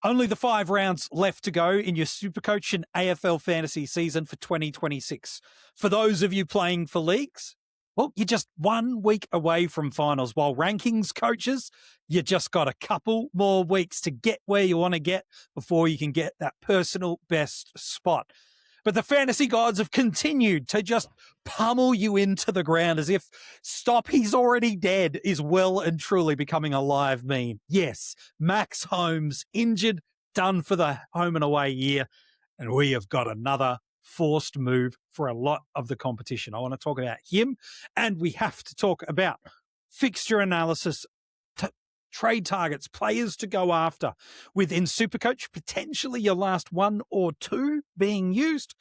Only the 5 rounds left to go in your SuperCoach and AFL Fantasy season for 2026. For those of you playing for leagues, well, you're just 1 week away from finals, while rankings coaches, you just got a couple more weeks to get where you want to get before you can get that personal best spot. But the fantasy gods have continued to just pummel you into the ground as if "Stop, he's already dead" is well and truly becoming a live meme. Yes, Max Holmes injured, done for the home and away year, and we have got another forced move for a lot of the competition. I want to talk about him, and we have to talk about fixture analysis, trade targets, players to go after within SuperCoach, potentially your last 1 or 2 being used.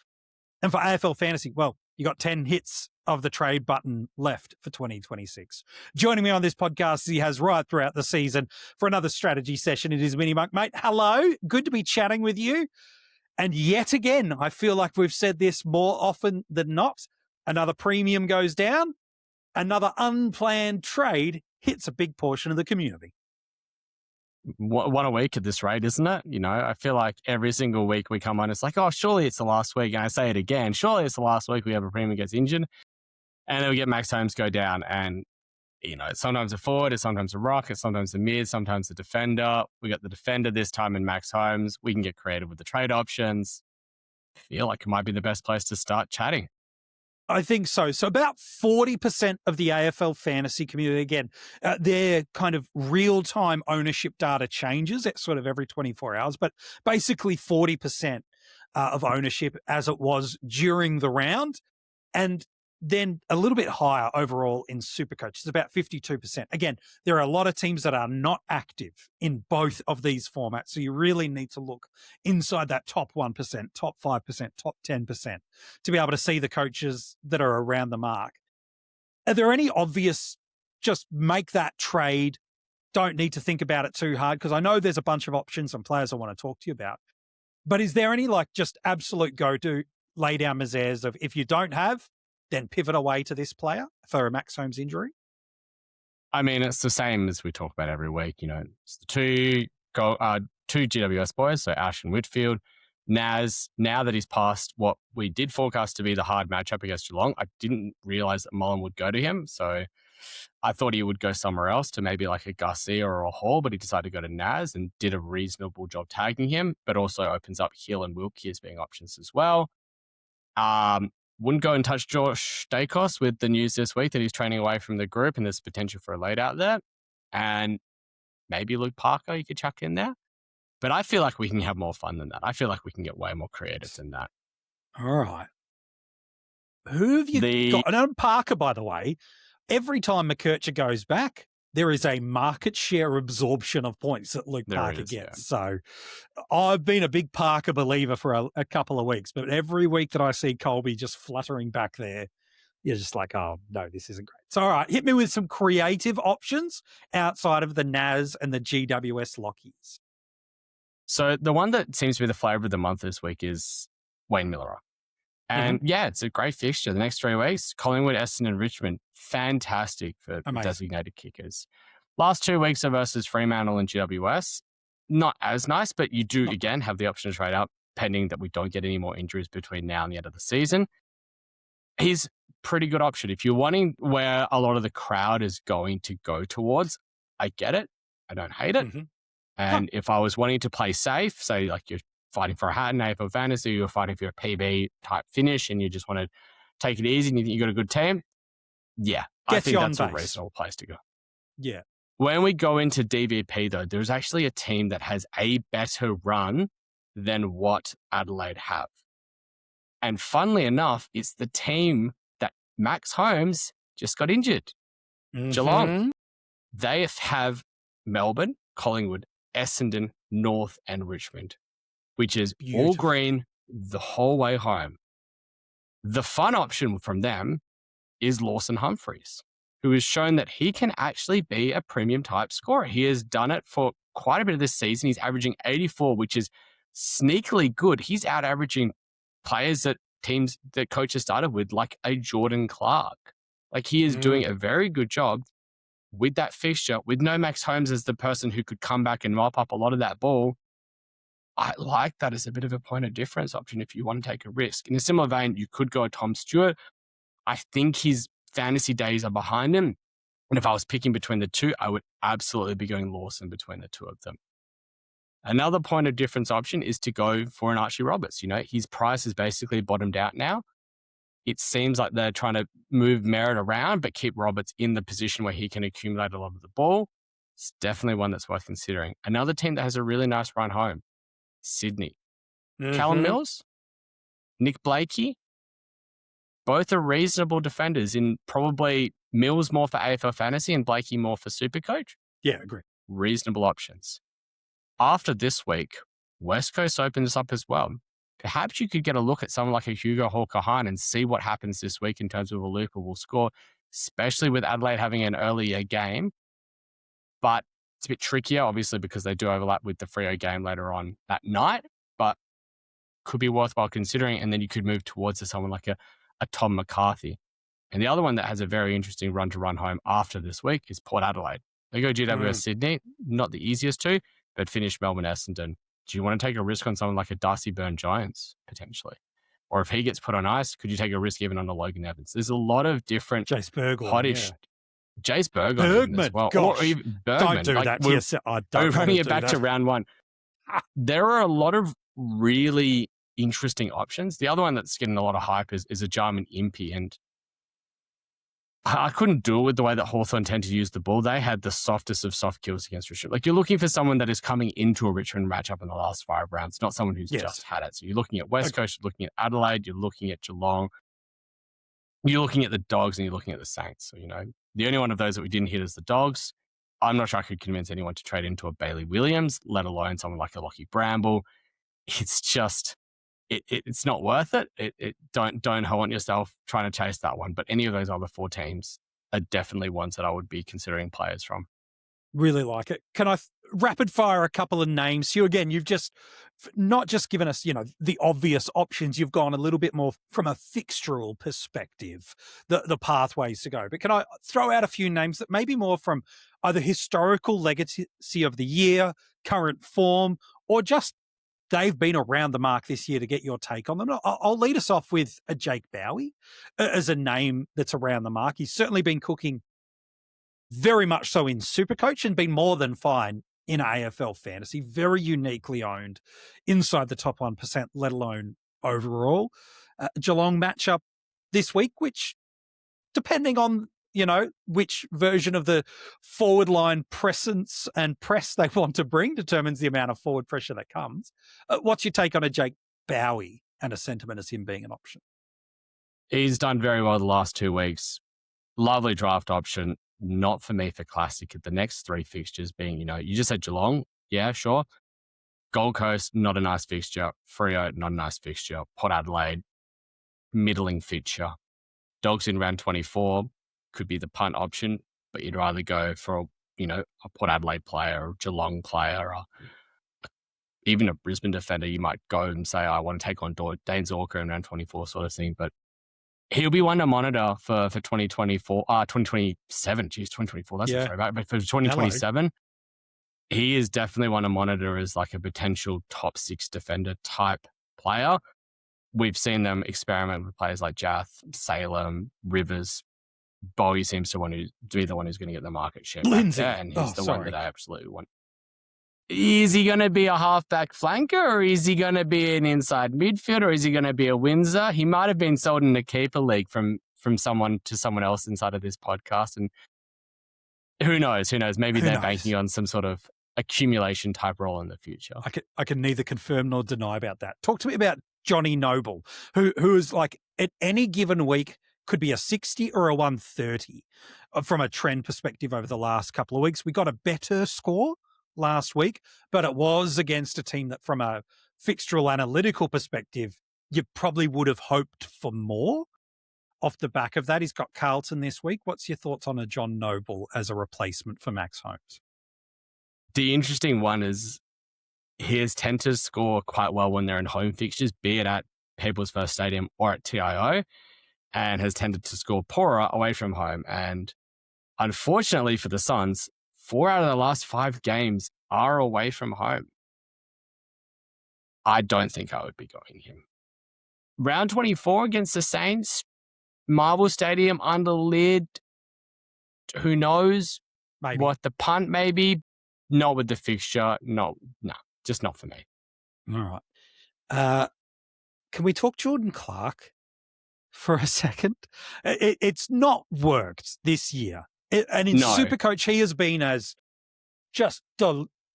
And for AFL Fantasy, well, you got 10 hits of the trade button left for 2026. Joining me on this podcast, he has right throughout the season for another strategy session. It is MiniMonk. Mate, hello. Good to be chatting with you. And yet again, I feel like we've said this more often than not. Another premium goes down. Another unplanned trade hits a big portion of the community. One a week at this rate, isn't it? You know, I feel like every single week we come on, it's like, oh, surely it's the last week. And I say it again, surely it's the last week we have a premium gets injured. And then we get Max Holmes go down. And, you know, it's sometimes a forward, it's sometimes a ruck, it's sometimes a mid, sometimes a defender. We got the defender this time in Max Holmes. We can get creative with the trade options. I feel like it might be the best place to start chatting. I think so. So about 40% of the AFL fantasy community, again, their kind of real-time ownership data changes at sort of every 24 hours, but basically 40% of ownership as it was during the round. And then a little bit higher overall in SuperCoach. It's about 52%. Again, there are a lot of teams that are not active in both of these formats. So you really need to look inside that top 1%, top 5%, top 10% to be able to see the coaches that are around the mark. Are there any obvious, just make that trade, don't need to think about it too hard? Because I know there's a bunch of options and players I want to talk to you about. But is there any like just absolute go-to lay down misères of if you don't have, then pivot away to this player for a Max Holmes injury? I mean, it's the same as we talk about every week. You know, it's the two GWS boys, so Ash and Whitfield. Naz, now that he's past what we did forecast to be the hard matchup against Geelong, I didn't realise that Mullen would go to him. So I thought he would go somewhere else to maybe like a Garcia or a Hall, but he decided to go to Naz and did a reasonable job tagging him, but also opens up Hill and Wilkie as being options as well. Wouldn't go and touch Josh Dacos with the news this week that he's training away from the group and there's potential for a late out there. And maybe Luke Parker you could chuck in there. But I feel like we can have more fun than that. I feel like we can get way more creative than that. All right. Who have you got? And on Parker, by the way, every time McKercher goes back, there is a market share absorption of points that Luke Parker gets. Yeah. So I've been a big Parker believer for a couple of weeks, but every week that I see Colby just fluttering back there, you're just like, oh, no, this isn't great. So, all right, hit me with some creative options outside of the Naz and the GWS lockies. So the one that seems to be the flavour of the month this week is Wayne Miller. And yeah, it's a great fixture. The next 3 weeks, Collingwood, Essendon, and Richmond, fantastic for designated kickers. Last 2 weeks are versus Fremantle and GWS. Not as nice, but you do, again, have the option to trade up, pending that we don't get any more injuries between now and the end of the season. He's pretty good option. If you're wanting where a lot of the crowd is going to go towards, I get it. I don't hate it. And if I was wanting to play safe, say like you're fighting for a hat in AFL Fantasy, you're fighting for a PB type finish and you just want to take it easy and you think you got a good team, yeah, I think that's a reasonable place to go. Yeah. When we go into DVP though, there's actually a team that has a better run than what Adelaide have. And funnily enough, it's the team that Max Holmes just got injured. Geelong. They have Melbourne, Collingwood, Essendon, North and Richmond, which is all green the whole way home. The fun option from them is Lawson Humphreys, who has shown that he can actually be a premium type scorer. He has done it for quite a bit of this season. He's averaging 84, which is sneakily good. He's out averaging players that teams that coaches started with, like a Jordan Clark. Like he is doing a very good job with that fixture, with no Max Holmes as the person who could come back and mop up a lot of that ball. I like that as a bit of a point of difference option if you want to take a risk. In a similar vein, you could go Tom Stewart. I think his fantasy days are behind him. And if I was picking between the two, I would absolutely be going Lawson between the two of them. Another point of difference option is to go for an Archie Roberts. His price is basically bottomed out now. It seems like they're trying to move Merritt around, but keep Roberts in the position where he can accumulate a lot of the ball. It's definitely one that's worth considering. Another team that has a really nice run home, Sydney. Callum Mills, Nick Blakey, both are reasonable defenders in probably Mills more for AFL Fantasy and Blakey more for SuperCoach. Yeah, agree. Reasonable options. After this week, West Coast opens up as well. Perhaps you could get a look at someone like a Hugo Hawker-Hine and see what happens this week in terms of a loopable score, especially with Adelaide having an earlier game. But it's a bit trickier, obviously, because they do overlap with the Freo game later on that night, but could be worthwhile considering. And then you could move towards someone like a Tom McCarthy. And the other one that has a very interesting run to run home after this week is Port Adelaide. They go GWS Sydney, not the easiest two, but finish Melbourne Essendon. Do you want to take a risk on someone like a Darcy Byrne-Giants, potentially? Or if he gets put on ice, could you take a risk even on a Logan Evans? There's a lot of different Jace Bergman, hottish... Jace Bergman as well. Gosh, or even Bergman. don't do that to yourself. We're running it back to round one. There are a lot of really interesting options. The other one that's getting a lot of hype is a Jarman Impey, and I couldn't do it with the way that Hawthorn tend to use the ball. They had the softest of soft kills against Richmond. Like, you're looking for someone that is coming into a Richmond matchup in the last 5 rounds, not someone who's just had it. So you're looking at West Coast, you're looking at Adelaide, you're looking at Geelong, you're looking at the Dogs, and you're looking at the Saints. So, the only one of those that we didn't hit is the Dogs. I'm not sure I could convince anyone to trade into a Bailey Williams, let alone someone like a Lockie Bramble. It's just... It's not worth it. Don't haunt yourself trying to chase that one. But any of those other 4 teams are definitely ones that I would be considering players from. Really like it. Can I rapid fire a couple of names? You again, you've just not just given us, the obvious options. You've gone a little bit more from a fixtural perspective, the pathways to go. But can I throw out a few names that may be more from either historical legacy of the year, current form, or just they've been around the mark this year to get your take on them? I'll lead us off with a Jake Bowie as a name that's around the mark. He's certainly been cooking very much so in SuperCoach and been more than fine in AFL Fantasy. Very uniquely owned inside the top 1%, let alone overall. Geelong matchup this week, which, depending on which version of the forward line presence and press they want to bring, determines the amount of forward pressure that comes. What's your take on a Jake Bowie and a sentiment as him being an option? He's done very well the last 2 weeks. Lovely draft option. Not for me for Classic. The next 3 fixtures being, you just said Geelong. Yeah, sure. Gold Coast, not a nice fixture. Freo, not a nice fixture. Port Adelaide, middling fixture. Dogs in round 24. Could be the punt option, but you'd rather go for a Port Adelaide player or a Geelong player or even a Brisbane defender. You might go and say, I want to take on Dane Zorka in round 24 sort of thing, but he'll be one to monitor for 2027. Geez, 2024, that's a throwback. But for 2027, he is definitely one to monitor as like a potential top 6 defender type player. We've seen them experiment with players like Jath, Salem, Rivers. Bowie seems to want to be the one who's going to get the market share Lindsay. Back there, and he's the one that I absolutely want. Is he going to be a halfback flanker, or is he going to be an inside midfielder, or is he going to be a Windsor? He might have been sold in a keeper league from someone to someone else inside of this podcast, and who knows? Maybe they're banking on some sort of accumulation type role in the future. I can neither confirm nor deny about that. Talk to me about Johnny Noble, who is like at any given week could be a 60 or a 130 from a trend perspective over the last couple of weeks. We got a better score last week, but it was against a team that from a fixtural analytical perspective, you probably would have hoped for more off the back of that. He's got Carlton this week. What's your thoughts on a John Noble as a replacement for Max Holmes? The interesting one is he has tended to score quite well when they're in home fixtures, be it at People's First Stadium or at TIO, and has tended to score poorer away from home. And unfortunately for the Suns, 4 out of the last 5 games are away from home. I don't think I would be going him. Round 24 against the Saints, Marvel Stadium under lid. Who knows? Maybe. What the punt maybe? Not with the fixture. No, just not for me. All right. Can we talk Jordan Clark for a second? It's not worked this year. And in SuperCoach, he has been as just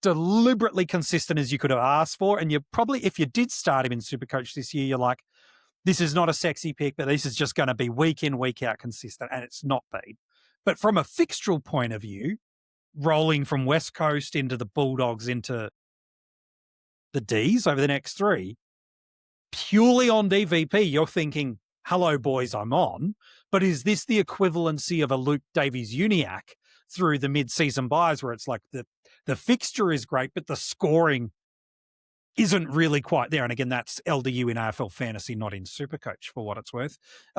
deliberately consistent as you could have asked for. And you probably, if you did start him in SuperCoach this year, you're like, this is not a sexy pick, but this is just going to be week in, week out consistent. And it's not been. But from a fixtural point of view, rolling from West Coast into the Bulldogs into the Ds over the next 3, purely on DVP, you're thinking, hello, boys, I'm on. But is this the equivalency of a Luke Davies-Uniacke through the mid-season buys where it's like the fixture is great, but the scoring isn't really quite there? And again, that's LDU in AFL Fantasy, not in SuperCoach, for what it's worth.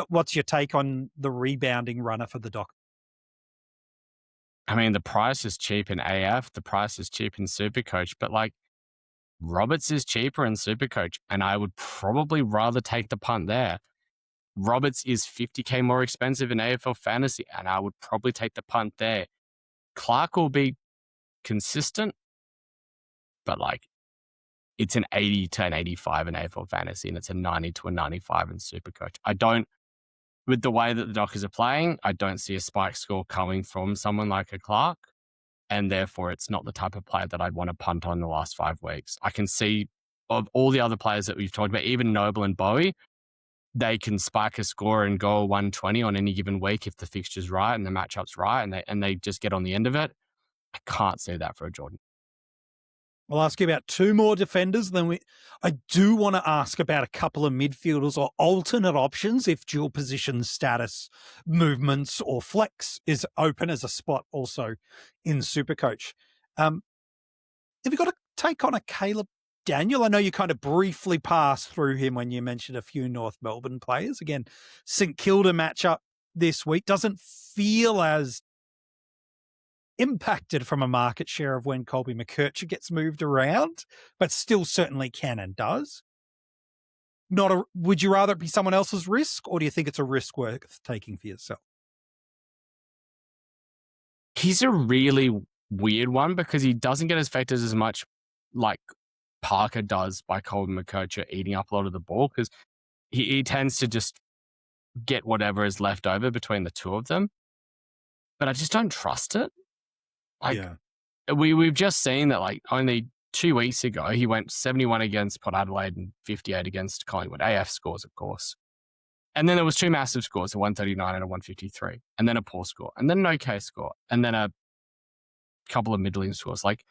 What's your take on the rebounding runner for the Doc? I mean, the price is cheap in AF, the price is cheap in SuperCoach, but like Roberts is cheaper in SuperCoach, and I would probably rather take the punt there. Roberts is $50K more expensive in AFL Fantasy, and I would probably take the punt there. Clark will be consistent, but like it's an 80 to an 85 in AFL Fantasy, and it's a 90 to a 95 in SuperCoach. With the way that the Dockers are playing, I don't see a spike score coming from someone like a Clark, and therefore it's not the type of player that I'd want to punt on the last 5 weeks. I can see of all the other players that we've talked about, even Noble and Bowie, they can spike a score and go 120 on any given week if the fixture's right and the matchup's right, and they just get on the end of it. I can't see that for a Jordan. I'll ask you about 2 more defenders. I do want to ask about a couple of midfielders or alternate options if dual position status movements or flex is open as a spot also in SuperCoach. Have you got a take on a Caleb Daniel? I know you kind of briefly passed through him when you mentioned a few North Melbourne players. Again, St Kilda matchup this week doesn't feel as impacted from a market share of when Colby McKercher gets moved around, but still certainly can and does. Would you rather it be someone else's risk, or do you think it's a risk worth taking for yourself? He's a really weird one because he doesn't get affected as much like Parker does by Colby McKercher eating up a lot of the ball, because he tends to just get whatever is left over between the two of them. But I just don't trust it. We've just seen that like only 2 weeks ago, he went 71 against Port Adelaide and 58 against Collingwood. AF scores, of course. And then there was 2 massive scores, a 139 and a 153, and then a poor score, and then an okay score, and then a couple of middling scores. Like,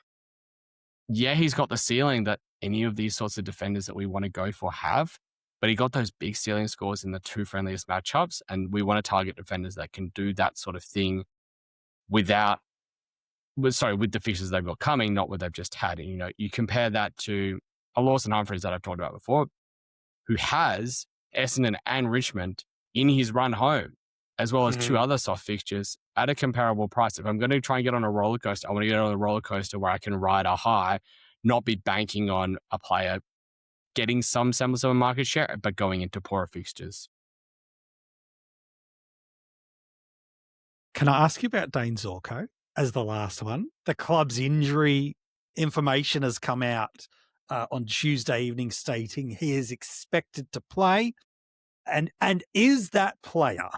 yeah, he's got the ceiling that any of these sorts of defenders that we want to go for have, but he got those big ceiling scores in the 2 friendliest matchups, and we want to target defenders that can do that sort of thing with the fixtures they've got coming, not what they've just had. And, you compare that to a Lawson Humphries that I've talked about before, who has Essendon and Richmond in his run home, as well as 2 other soft fixtures at a comparable price. If I'm going to try and get on a roller coaster, I want to get on a roller coaster where I can ride a high, not be banking on a player getting some semblance of a market share, but going into poorer fixtures. Can I ask you about Dane Zorko as the last one? The club's injury information has come out on Tuesday evening stating he is expected to play. And is that player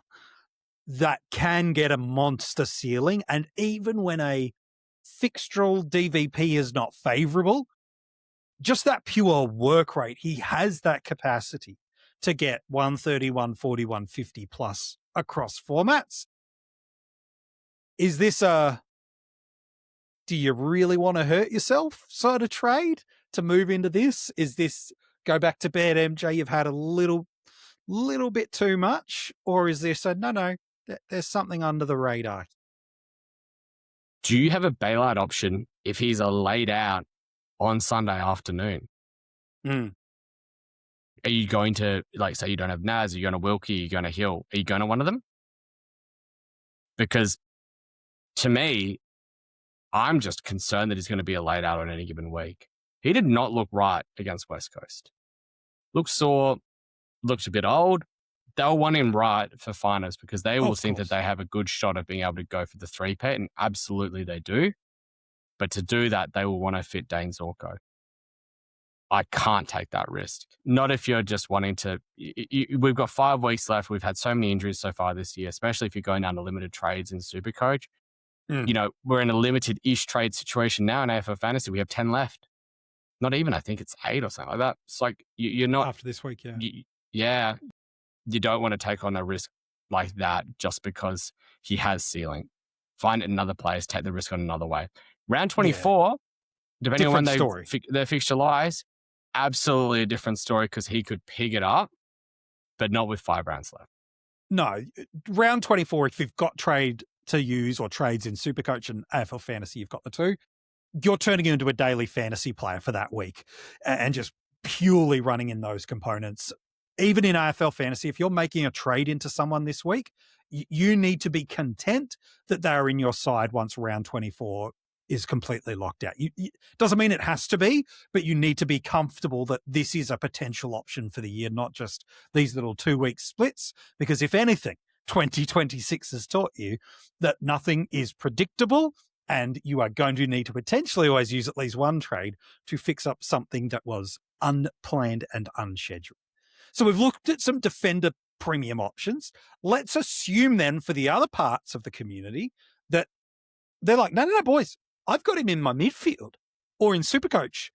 that can get a monster ceiling? And even when a fixtural DVP is not favourable, just that pure work rate, he has that capacity to get 130, 140, 150 plus across formats. Is this do you really want to hurt yourself sort of trade to move into this? Is this go back to bed, MJ, you've had a little bit too much? Or is this no, there's something under the radar? Do you have a bailout option if he's laid out on Sunday afternoon? Are you going to, like, say you don't have Naz, are you going to Wilkie, are you going to Hill? Are you going to one of them? Because to me, I'm just concerned that he's going to be laid out on any given week. He did not look right against West Coast. Looked sore, looked a bit old. They'll want him right for finals because they will think that they have a good shot of being able to go for the three-peat, and absolutely they do. But to do that, they will want to fit Dane Zorko. I can't take that risk. Not if you're just wanting to. We've got 5 weeks left. We've had so many injuries so far this year, especially if you're going down to limited trades in SuperCoach. We're in a limited-ish trade situation now in AFL Fantasy. We have 10 left. Not even, I think it's 8 or something like that. It's like you're not... After this week, yeah. You don't want to take on a risk like that just because he has ceiling. Find another place, take the risk on another way. Round 24, depending on when their fixture lies, absolutely a different story because he could pick it up, but not with 5 rounds left. No, round 24, if you've got trade to use or trades in SuperCoach and AFL Fantasy, you've got the two, you're turning into a daily fantasy player for that week and just purely running in those components. Even in AFL Fantasy, if you're making a trade into someone this week, you need to be content that they are in your side once round 24 is completely locked out. Doesn't mean it has to be, but you need to be comfortable that this is a potential option for the year, not just these little 2-week splits. Because if anything, 2026 has taught you that nothing is predictable and you are going to need to potentially always use at least one trade to fix up something that was unplanned and unscheduled. So we've looked at some defender premium options. Let's assume then for the other parts of the community that they're like, no, boys, I've got him in my midfield or in SuperCoach.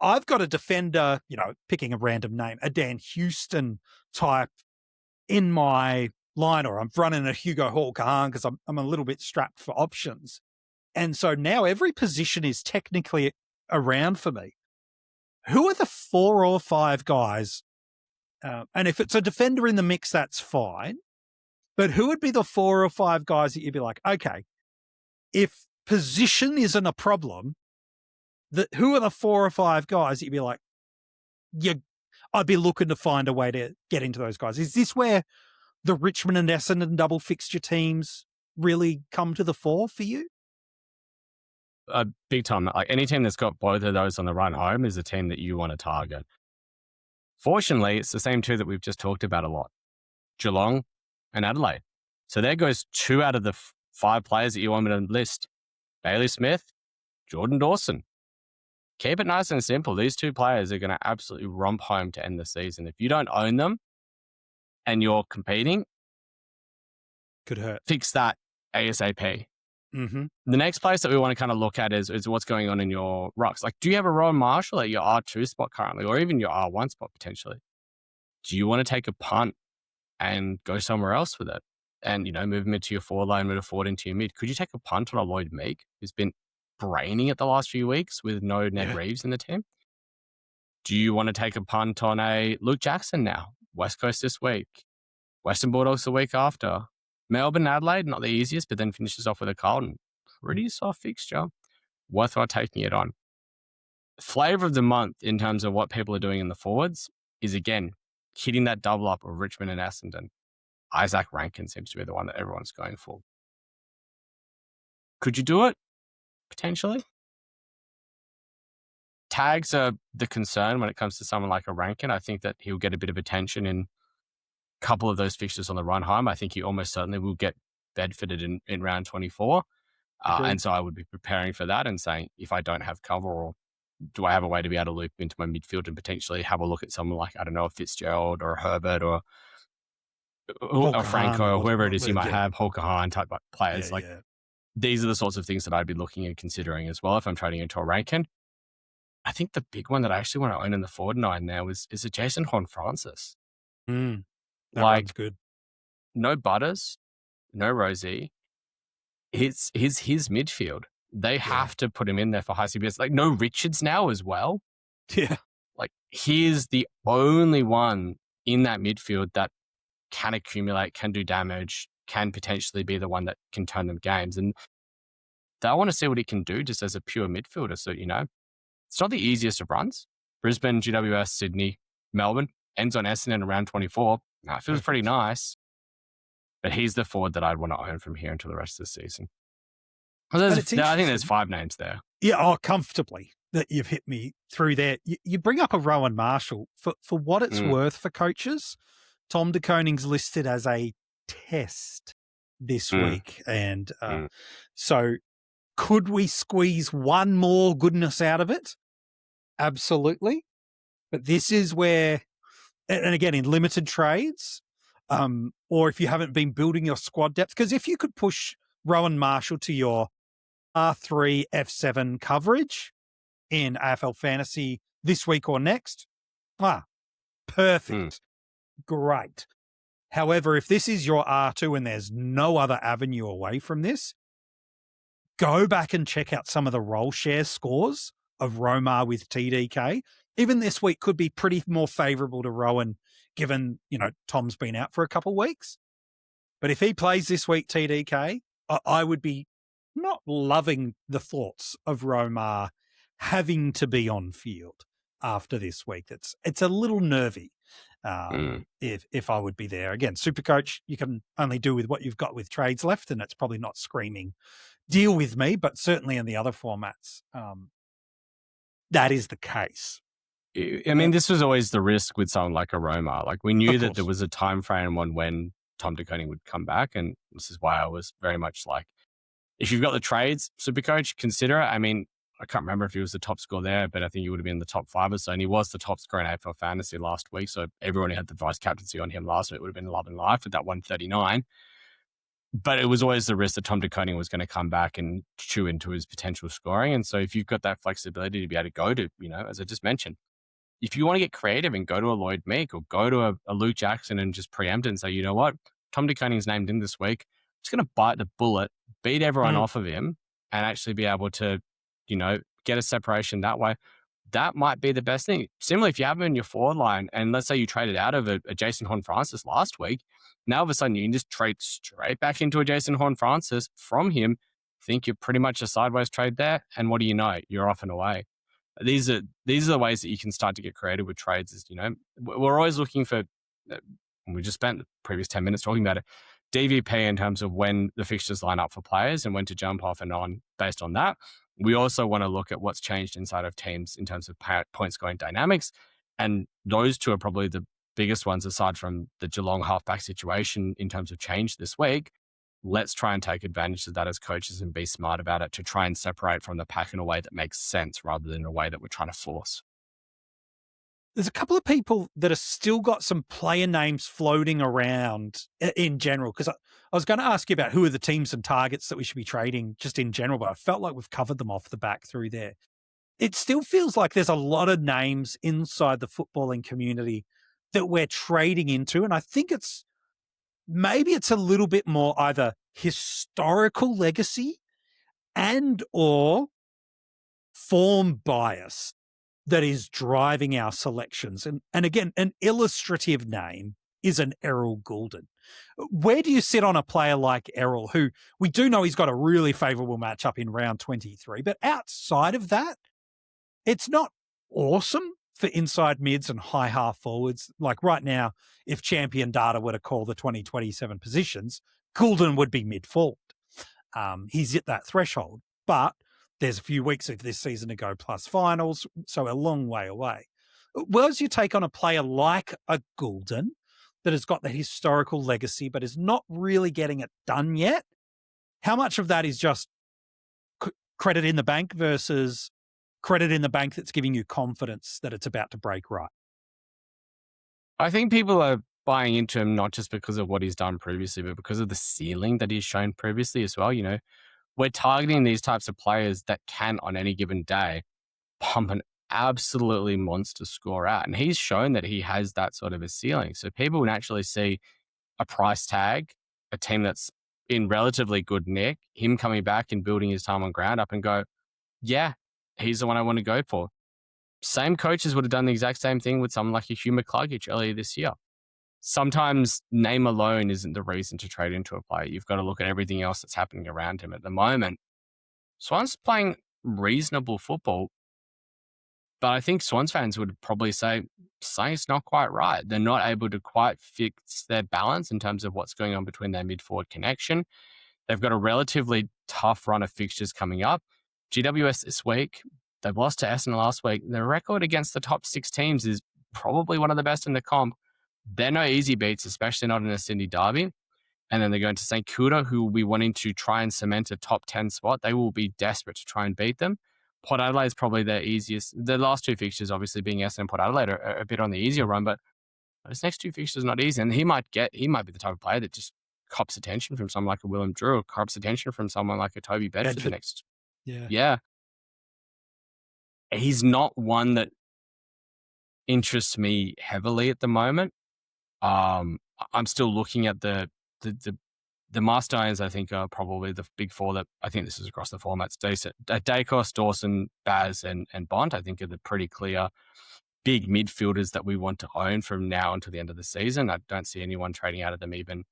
I've got a defender, picking a random name, a Dan Houston type in my line, or I'm running a Hugo Hall-Kahan because I'm a little bit strapped for options. And so now every position is technically around for me. Who are the 4 or 5 guys? And if it's a defender in the mix, that's fine. But who would be the 4 or 5 guys that you'd be like, okay, if position isn't a problem, who are the 4 or 5 guys that you'd be like, I'd be looking to find a way to get into those guys? Is this where the Richmond and Essendon double fixture teams really come to the fore for you? Big time. Like any team that's got both of those on the run home is a team that you want to target. Fortunately, it's the same 2 that we've just talked about a lot. Geelong and Adelaide. So there goes 2 out of the 5 players that you want me to list. Bailey Smith, Jordan Dawson. Keep it nice and simple. These 2 players are going to absolutely romp home to end the season. If you don't own them and you're competing, could hurt. Fix that ASAP. Mm-hmm. The next place that we want to kind of look at is what's going on in your rucks. Like, do you have a Rowan Marshall at your R2 spot currently, or even your R1 spot potentially? Do you want to take a punt and go somewhere else with it? And, move him into your 4 line, move forward into your mid. Could you take a punt on a Lloyd Meek, who's been braining it the last few weeks with no Ned Reeves in the team? Do you want to take a punt on a Luke Jackson now? West Coast this week. Western Bulldogs the week after. Melbourne, Adelaide, not the easiest, but then finishes off with a Carlton. Pretty soft fixture. Worthwhile taking it on. Flavor of the month in terms of what people are doing in the forwards is, again, hitting that double up of Richmond and Essendon. Isaac Rankin seems to be the one that everyone's going for. Could you do it? Potentially. Tags are the concern when it comes to someone like a Rankin. I think that he'll get a bit of attention in couple of those fixtures on the run home. I think he almost certainly will get bedfitted in round 24. And so I would be preparing for that and saying, if I don't have cover, or do I have a way to be able to loop into my midfield and potentially have a look at someone like, I don't know, a Fitzgerald or a Herbert or Franco or whoever it is you might have, Hall-Kahan type players. These are the sorts of things that I'd be looking and considering as well if I'm trading into a Rankin. I think the big one that I actually want to own in the forward 9 now is a Jason Horne-Francis. That one's good. No Butters, no Rosie. It's his midfield. They have to put him in there for high CBS. Like, no Richards now as well. Yeah. Like, he is the only one in that midfield that can accumulate, can do damage, can potentially be the one that can turn them games. And I want to see what he can do just as a pure midfielder. So, it's not the easiest of runs. Brisbane, GWS, Sydney, Melbourne, ends on Essendon around 24. It feels pretty nice. But he's the forward that I'd want to own from here until the rest of the season. I think there's 5 names there. Yeah, comfortably. that you've hit me through there. You bring up a Rowan Marshall. For what it's worth for coaches, Tom de Koning's listed as a test this week. And so could we squeeze one more goodness out of it? Absolutely. But this is where, and again, in limited trades, or if you haven't been building your squad depth, because if you could push Rowan Marshall to your R3, F7 coverage in AFL Fantasy this week or next, perfect. Great. However, if this is your R2 and there's no other avenue away from this, go back and check out some of the roll share scores of Romar with TDK. Even this week could be pretty more favourable to Rowan, given, Tom's been out for a couple of weeks. But if he plays this week TDK, I would be not loving the thoughts of Romar having to be on field after this week. It's a little nervy if I would be there. Again, SuperCoach, you can only do with what you've got with trades left, and it's probably not screaming deal with me, but certainly in the other formats, that is the case. I mean, this was always the risk with someone like a Romar. Like, we knew that there was a time frame on when Tom de Koning would come back, and this is why I was very much like, if you've got the trades, SuperCoach, consider it. I mean, I can't remember if he was the top score there, but I think he would have been in the top 5 or so, and he was the top scorer in AFL Fantasy last week, so everyone who had the vice captaincy on him last week would have been love and life with that 139. But it was always the risk that Tom de Koning was going to come back and chew into his potential scoring. And so if you've got that flexibility to be able to go to, as I just mentioned, if you want to get creative and go to a Lloyd Meek or go to a Luke Jackson and just preempt it and say, you know what, Tom de Koning's named in this week, I'm just going to bite the bullet, beat everyone off of him, and actually be able to, get a separation that way. That might be the best thing. Similarly, if you have him in your forward line, and let's say you traded out of a Jason Horne-Francis last week, now all of a sudden you can just trade straight back into a Jason Horne-Francis from him. Think you're pretty much a sideways trade there, and what do you know? You're off and away. These are the ways that you can start to get creative with trades. Is we're always looking for. We just spent the previous 10 minutes talking about it. DVP in terms of when the fixtures line up for players and when to jump off and on based on that. We also want to look at what's changed inside of teams in terms of point scoring dynamics. And those two are probably the biggest ones aside from the Geelong halfback situation in terms of change this week. Let's try and take advantage of that as coaches and be smart about it to try and separate from the pack in a way that makes sense rather than a way that we're trying to force. There's a couple of people that have still got some player names floating around in general, because I was going to ask you about who are the teams and targets that we should be trading just in general, but I felt like we've covered them off the back through there. It still feels like there's a lot of names inside the footballing community that we're trading into, and I think maybe it's a little bit more either historical legacy and or form bias that is driving our selections. And again, an illustrative name is an Errol Goulden. Where do you sit on a player like Errol, who we do know he's got a really favourable matchup in round 23, but outside of that, it's not awesome for inside mids and high half forwards. Like right now, if Champion Data were to call the 2027 positions, Goulden would be mid-forward. He's hit that threshold, but there's a few weeks of this season to go plus finals, so a long way away. What's your take on a player like a Goulden that has got the historical legacy but is not really getting it done yet? How much of that is just credit in the bank versus credit in the bank that's giving you confidence that it's about to break right? I think people are buying into him not just because of what he's done previously, but because of the ceiling that he's shown previously as well. We're targeting these types of players that can, on any given day, pump an absolutely monster score out. And he's shown that he has that sort of a ceiling. So people naturally see a price tag, a team that's in relatively good nick, him coming back and building his time on ground up and go, yeah, he's the one I want to go for. Same coaches would have done the exact same thing with someone like a Hugh McCluggage earlier this year. Sometimes name alone isn't the reason to trade into a player. You've got to look at everything else that's happening around him at the moment. Swans playing reasonable football, but I think Swans fans would probably say something's not quite right. They're not able to quite fix their balance in terms of what's going on between their mid-forward connection. They've got a relatively tough run of fixtures coming up. GWS this week, They've lost to Essendon last week. Their record against the top 6 teams is probably one of the best in the comp. They're no easy beats, especially not in a Sydney derby. And then they're going to St Kilda, who will be wanting to try and cement a top 10 spot. They will be desperate to try and beat them. Port Adelaide is probably their easiest. The last 2 fixtures, obviously being Essendon and Port Adelaide, are a bit on the easier run, but those next 2 fixtures are not easy. And he might be the type of player that just cops attention from someone like a Willem Drew, or cops attention from someone like a Toby Bedford the next. Yeah. He's not one that interests me heavily at the moment. I'm still looking at the Master Irons. I think are probably the big 4 that I think this is across the formats. Dacos, Dawson, Baz, and Bond, I think are the pretty clear big midfielders that we want to own from now until the end of the season. I don't see anyone trading out of them even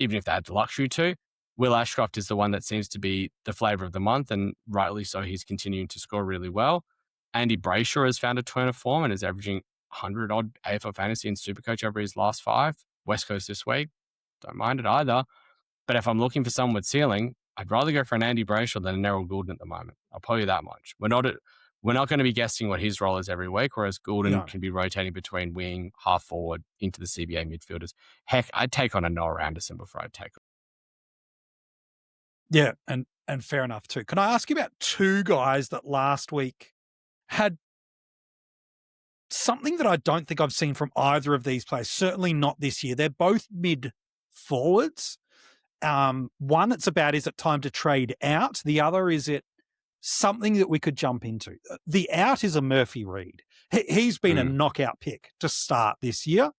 if they had the luxury to. Will Ashcroft is the one that seems to be the flavour of the month, and rightly so. He's continuing to score really well. Andy Brayshaw has found a turn of form and is averaging 100-odd AFL Fantasy and SuperCoach over his last 5. West Coast this week. Don't mind it either. But if I'm looking for someone with ceiling, I'd rather go for an Andy Brayshaw than a Errol Goulden at the moment. I'll tell you that much. We're not going to be guessing what his role is every week, whereas Goulden can be rotating between wing, half forward, into the CBA midfielders. Heck, I'd take on a Noah Anderson before I'd take on. Yeah, and fair enough too. Can I ask you about 2 guys that last week had something that I don't think I've seen from either of these players, certainly not this year. They're both mid-forwards. One, it's about, is it time to trade out? The other, is it something that we could jump into? The out is a Murphy Reid. He's been a knockout pick to start this year.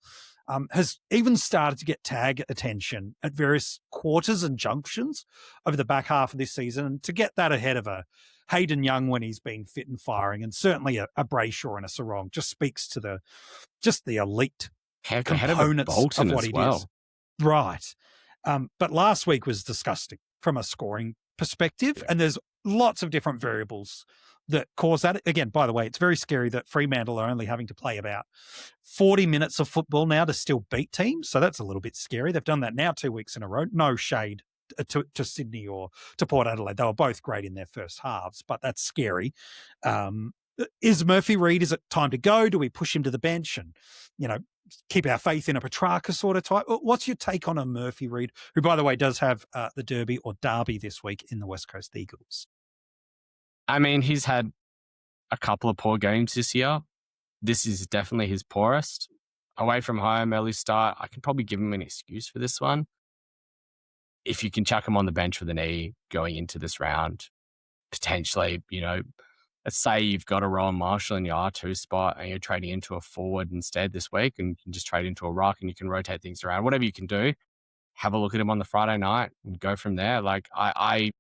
Has even started to get tag attention at various quarters and junctions over the back half of this season. And to get that ahead of a Hayden Young when he's been fit and firing, and certainly a Brayshaw and a Sarong, just speaks to the elite components of what he does. Right. But last week was disgusting from a scoring perspective, and there's lots of different variables that cause that. Again, by the way, it's very scary that Fremantle are only having to play about 40 minutes of football now to still beat teams. So that's a little bit scary. They've done that now 2 weeks in a row. No shade to Sydney or to Port Adelaide. They were both great in their first halves, but that's scary. Is Murphy Reid, is it time to go? Do we push him to the bench and, keep our faith in a Petrarca sort of type? What's your take on a Murphy Reid, who, by the way, does have the Derby or Derby this week in the West Coast Eagles? I mean, he's had a couple of poor games this year. This is definitely his poorest. Away from home, early start, I can probably give him an excuse for this one. If you can chuck him on the bench with an knee going into this round, potentially, let's say you've got a Rowan Marshall in your R2 spot and you're trading into a forward instead this week, and you can just trade into a ruck and you can rotate things around. Whatever you can do, have a look at him on the Friday night and go from there. Like, I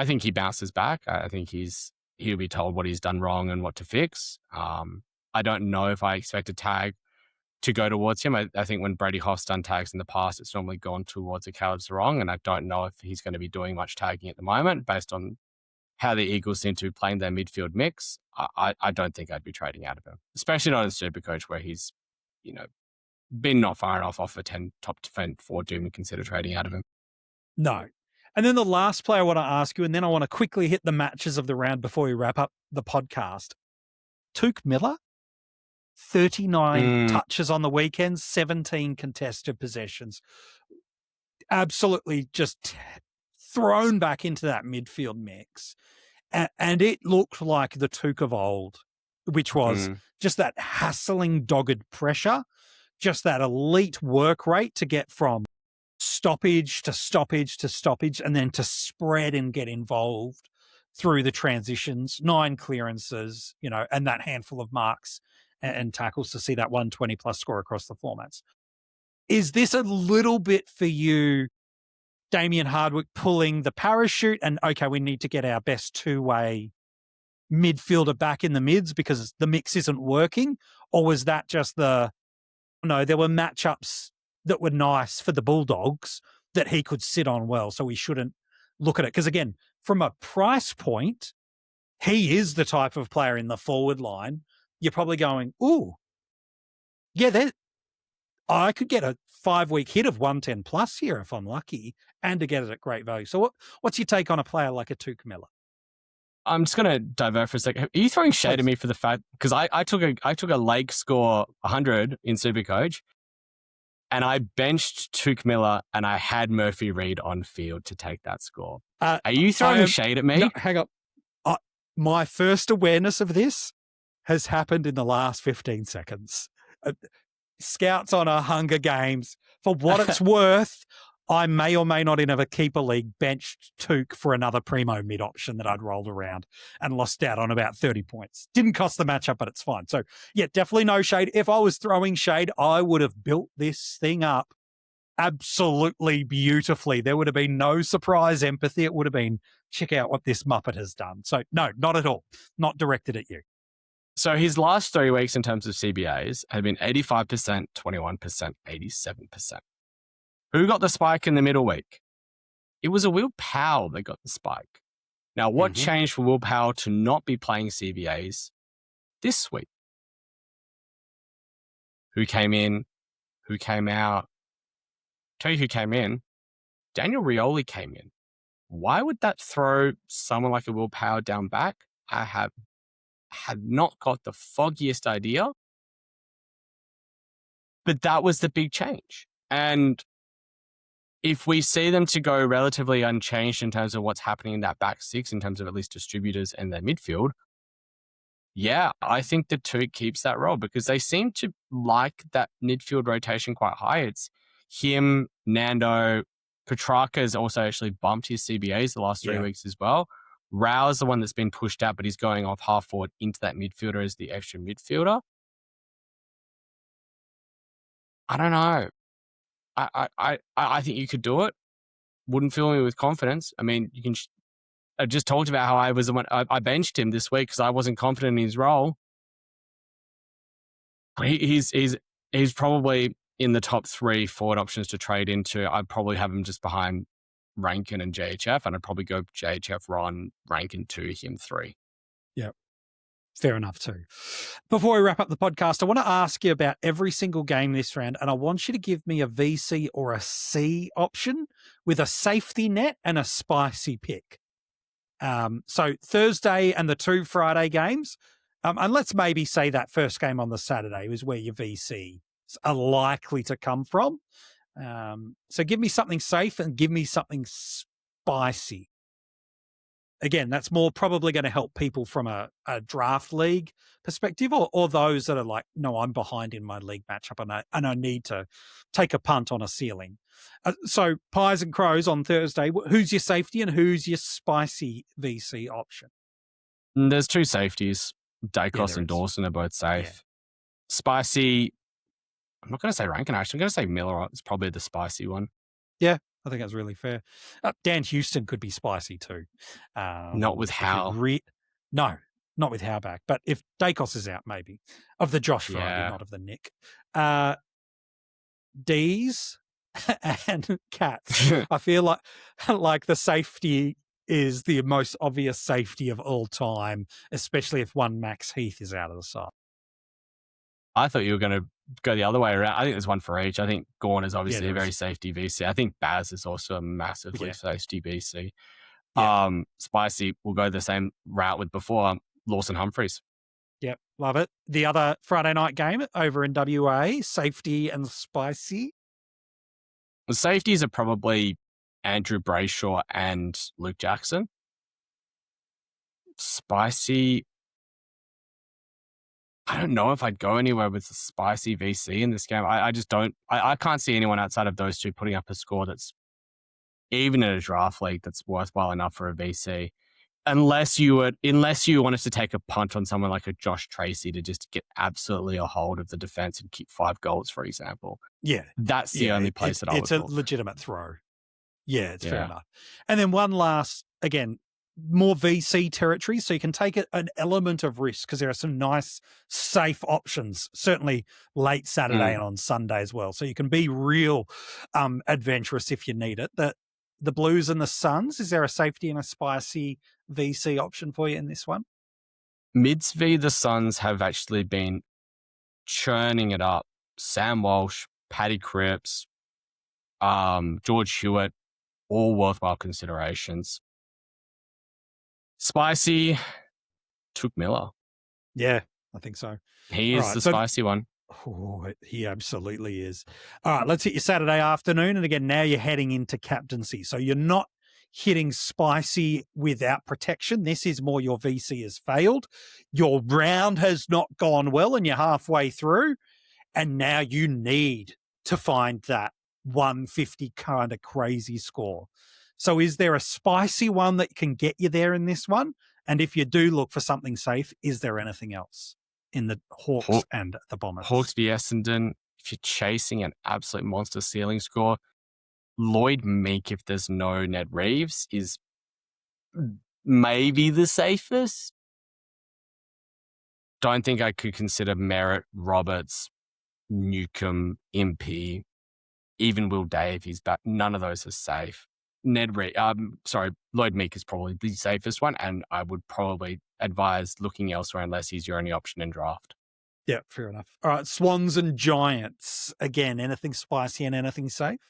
think he bounces back. I think he'll be told what he's done wrong and what to fix. I don't know if I expect a tag to go towards him. I think when Brady Hoff's done tags in the past, it's normally gone towards a Caleb Sarong, and I don't know if he's going to be doing much tagging at the moment based on how the Eagles seem to be playing their midfield mix. I don't think I'd be trading out of him, especially not in SuperCoach where he's, been not far enough off a top 10 forward to even consider trading out of him. No. And then the last player I want to ask you, and then I want to quickly hit the matches of the round before we wrap up the podcast. Tuke Miller, 39 touches on the weekend, 17 contested possessions. Absolutely just thrown back into that midfield mix. And it looked like the Tuke of old, which was just that hassling, dogged pressure, just that elite work rate to get from stoppage to stoppage to stoppage, and then to spread and get involved through the transitions, 9 clearances, and that handful of marks and tackles to see that 120 plus score across the formats. Is this a little bit for you, Damien Hardwick, pulling the parachute and, okay, we need to get our best 2-way midfielder back in the mids because the mix isn't working? Or was that just there were matchups that were nice for the Bulldogs that he could sit on well, so we shouldn't look at it? Because again, from a price point, he is the type of player in the forward line. You're probably going, ooh, yeah, I could get a 5-week hit of 110 plus here if I'm lucky, and to get it at great value. So what's your take on a player like a Tuke Miller? I'm just going to divert for a second. Are you throwing shade at me for the fact, because I took a Lake score 100 in SuperCoach, and I benched Tuke Miller, and I had Murphy Reed on field to take that score. Are you throwing shade at me? No, hang on. My first awareness of this has happened in the last 15 seconds. Scouts on a Hunger Games. For what it's worth, I may or may not in a keeper league benched Tuke for another primo mid option that I'd rolled around and lost out on about 30 points. Didn't cost the matchup, but it's fine. So yeah, definitely no shade. If I was throwing shade, I would have built this thing up absolutely beautifully. There would have been no surprise empathy. It would have been, check out what this Muppet has done. So no, not at all. Not directed at you. So his last 3 weeks in terms of CBAs have been 85%, 21%, 87%. Who got the spike in the middle week? It was a Will Powell that got the spike. Now, what changed for Will Powell to not be playing CBAs this week? Who came in? Who came out? Tell you who came in. Daniel Rioli came in. Why would that throw someone like a Will Powell down back? I had not got the foggiest idea. But that was the big change. And if we see them to go relatively unchanged in terms of what's happening in that back six, in terms of at least distributors and their midfield, yeah, I think the Tuke keeps that role because they seem to like that midfield rotation quite high. It's him, Nando, Petrarca's also actually bumped his CBAs the last 3 weeks as well. Rao is the one that's been pushed out, but he's going off half forward into that midfielder as the extra midfielder. I don't know. I think you could do it. Wouldn't fill me with confidence. I mean, you can. I just talked about how I was the one. I benched him this week because I wasn't confident in his role. He's probably in the top 3 forward options to trade into. I'd probably have him just behind Rankin and JHF, and I'd probably go JHF, Ron, Rankin 2, him 3. Yeah. Fair enough too. Before we wrap up the podcast, I want to ask you about every single game this round, and I want you to give me a VC or a C option with a safety net and a spicy pick. So Thursday and the 2 Friday games, and let's maybe say that first game on the Saturday was where your VCs are likely to come from. So give me something safe and give me something spicy. Again, that's more probably going to help people from a draft league perspective or those that are like, no, I'm behind in my league matchup and I need to take a punt on a ceiling. So Pies and Crows on Thursday, who's your safety and who's your spicy VC option? There's 2 safeties. Dacos and Dawson are both safe. Yeah. Spicy, I'm not going to say Rankin, actually. I'm going to say Miller. It's probably the spicy one. Yeah. I think that's really fair. Dan Houston could be spicy too. Not with Howe. No, not with Howe back. But if Dacos is out, maybe. Of the Josh variety, not of the Nick. D's and Cats. I feel like the safety is the most obvious safety of all time, especially if one Max Heath is out of the side. I thought you were going to go the other way around. I think there's one for each. I think Gawn is obviously a very safety VC. I think Baz is also a massively safety VC. Yeah. Spicy, we'll go the same route with before. Lawson Humphreys. Yep, love it. The other Friday night game over in WA, safety and spicy. The safeties are probably Andrew Brayshaw and Luke Jackson. Spicy, I don't know if I'd go anywhere with a spicy VC in this game. I just don't. I can't see anyone outside of those two putting up a score that's even in a draft league that's worthwhile enough for a VC, unless you wanted to take a punt on someone like a Josh Tracy to just get absolutely a hold of the defense and keep 5 goals, for example. Yeah, that's the only place that I would. It's a legitimate throw. Yeah, it's fair enough. And then one last, again, more VC territory, so you can take an element of risk because there are some nice, safe options, certainly late Saturday and on Sunday as well. So you can be real adventurous if you need it. The Blues and the Suns, is there a safety and a spicy VC option for you in this one? Mids v. the Suns have actually been churning it up. Sam Walsh, Paddy Cripps, George Hewitt, all worthwhile considerations. Spicy, took Miller. Yeah, I think so. He All is right, the so spicy one. Oh, he absolutely is. All right, let's hit your Saturday afternoon. And again, now you're heading into captaincy. So you're not hitting spicy without protection. This is more your VC has failed. Your round has not gone well and you're halfway through. And now you need to find that 150 kind of crazy score. So is there a spicy one that can get you there in this one? And if you do look for something safe, is there anything else in the Hawks and the Bombers? Hawks v Essendon, if you're chasing an absolute monster ceiling score, Lloyd Meek, if there's no Ned Reeves, is maybe the safest. Don't think I could consider Merritt, Roberts, Newcomb, Impey, even Will Day if he's back. None of those are safe. Lloyd Meek is probably the safest one, and I would probably advise looking elsewhere unless he's your only option in draft. Yeah, fair enough. All right, Swans and Giants. Again, anything spicy and anything safe?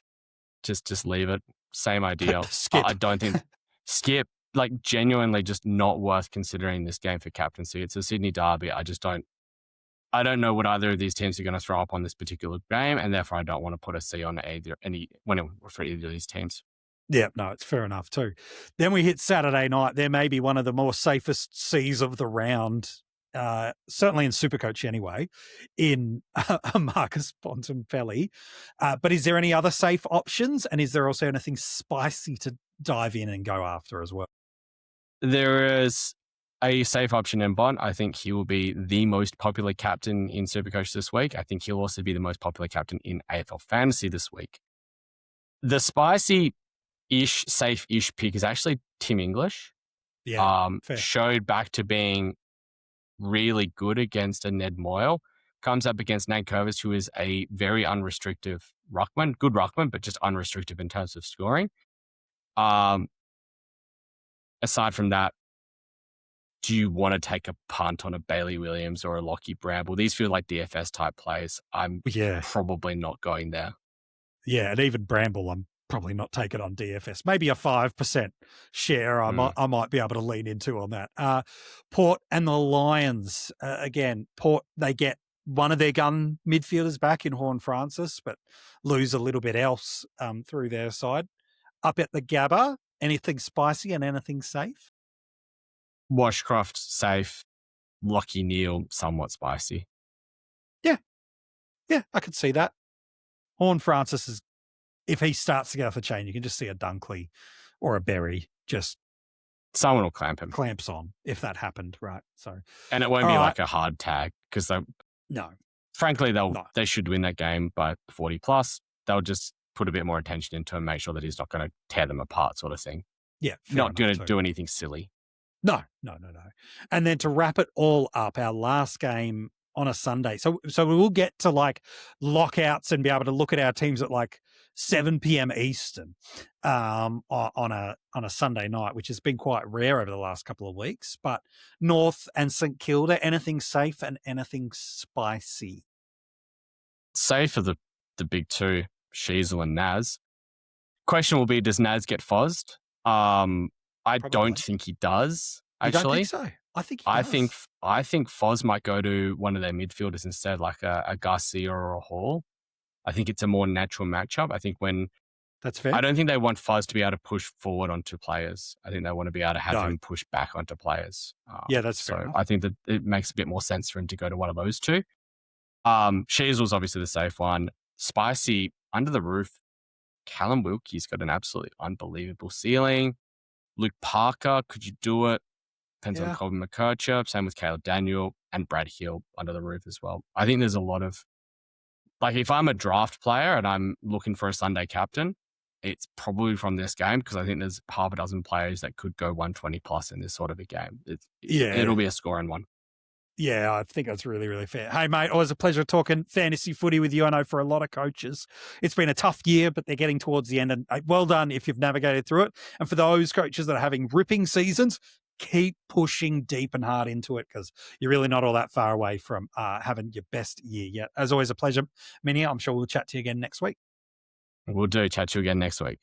Just leave it. Same idea. Skip. I don't think skip. Like genuinely, just not worth considering this game for captaincy. It's a Sydney derby. I don't know what either of these teams are going to throw up on this particular game, and therefore I don't want to put a C on for either of these teams. Yeah, no, it's fair enough too. Then we hit Saturday night. There may be one of the more safest Cs of the round, certainly in SuperCoach anyway, in Marcus Bontempelli. But is there any other safe options? And is there also anything spicy to dive in and go after as well? There is a safe option in Bond. I think he will be the most popular captain in SuperCoach this week. I think he'll also be the most popular captain in AFL Fantasy this week. The spicy-ish, safe-ish pick is actually Tim English. Yeah, showed back to being really good against a Ned Moyle. Comes up against Nankervis, who is a very unrestricted ruckman. Good ruckman, but just unrestricted in terms of scoring. Aside from that, do you want to take a punt on a Bailey Williams or a Lockie Bramble? These feel like DFS type plays. I'm probably not going there. Yeah, and even Bramble, I'm probably not taking on DFS. Maybe a 5% share I might be able to lean into on that. Port and the Lions. Again, Port, they get one of their gun midfielders back in Horn Francis, but lose a little bit else through their side. Up at the Gabba, anything spicy and anything safe? Washcroft, safe. Lockie Neal, somewhat spicy. Yeah, I could see that. Horn Francis is, if he starts to get off the chain, you can just see a Dunkley or a Berry just someone will clamp him. Clamps on if that happened, right? So, and it won't be like a hard tag because frankly they should win that game by 40 plus. They'll just put a bit more attention into him, make sure that he's not going to tear them apart, sort of thing. Yeah, not going to do anything silly. No. And then to wrap it all up, our last game on a Sunday. So we will get to like lockouts and be able to look at our teams at like 7 p.m. Eastern on a Sunday night, which has been quite rare over the last couple of weeks. But North and St Kilda, anything safe and anything spicy? Safe are the big two, Sheasel and Naz. Question will be, does Naz get fozzed? I don't think he does, actually. You don't think so? I think he does. I think Foz might go to one of their midfielders instead, like a Garcia or a Hall. I think it's a more natural matchup. I think that's fair. I don't think they want Foz to be able to push forward onto players. I think they want to be able to have him push back onto players. That's fair enough. I think that it makes a bit more sense for him to go to one of those two. Sheasel's obviously the safe one. Spicy, under the roof, Callum Wilkie's got an absolutely unbelievable ceiling. Luke Parker, could you do it? Depends on Colin McKercher. Same with Caleb Daniel and Brad Hill under the roof as well. I think there's a lot of, like, if I'm a draft player and I'm looking for a Sunday captain, it's probably from this game because I think there's half a dozen players that could go 120 plus in this sort of a game. It'll be a scoring one. Yeah, I think that's really, really fair. Hey, mate, always a pleasure talking fantasy footy with you. I know for a lot of coaches, it's been a tough year, but they're getting towards the end. And well done if you've navigated through it. And for those coaches that are having ripping seasons, keep pushing deep and hard into it because you're really not all that far away from having your best year yet. As always, a pleasure, Minnie. I'm sure we'll chat to you again next week. We'll do. Chat to you again next week.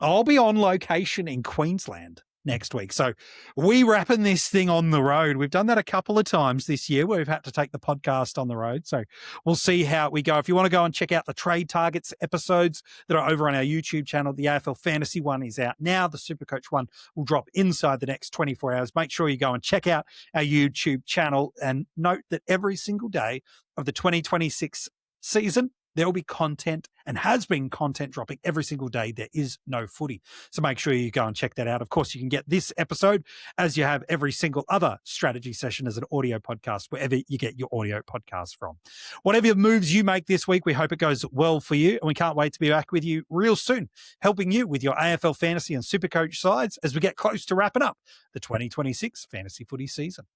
I'll be on location in Queensland next week. So we wrapping this thing on the road. We've done that a couple of times this year where we've had to take the podcast on the road. So we'll see how we go. If you want to go and check out the trade targets episodes that are over on our YouTube channel, the AFL Fantasy one is out now. The SuperCoach one will drop inside the next 24 hours. Make sure you go and check out our YouTube channel and note that every single day of the 2026 season, there will be content and has been content dropping every single day. There is no footy. So make sure you go and check that out. Of course, you can get this episode as you have every single other strategy session as an audio podcast, wherever you get your audio podcast from. Whatever moves you make this week, we hope it goes well for you. And we can't wait to be back with you real soon, helping you with your AFL Fantasy and SuperCoach sides as we get close to wrapping up the 2026 fantasy footy season.